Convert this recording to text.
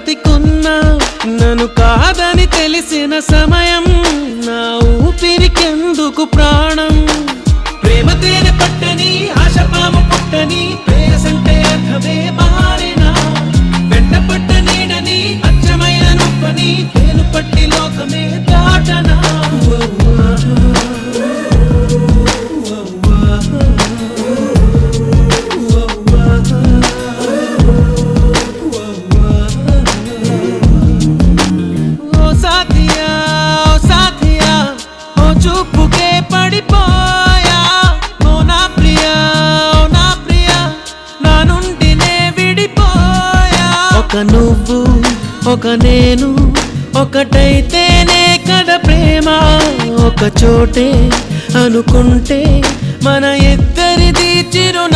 బ్రతికున్నా నన్ను కాదని తెలిసిన సమయం నా ఊపిరికెందుకు ప్రాణం ప్రేమ తేనె పట్టని ఆశపాము పుట్టని ప్రేయసంటే అర్థమే మారినా వెంట పట్ట నీడని అచ్చమైన నొప్పని పేరు పట్టి లోకమే దాటనా చూపుకే పడిపోయా ఓ నా ప్రియా నా నుండి నే విడిపోయా ఒక నువ్వు ఒక నేను ఒకటైతేనే కదా ప్రేమ ఒక చోటే అనుకుంటే మన ఇద్దరిది చిరు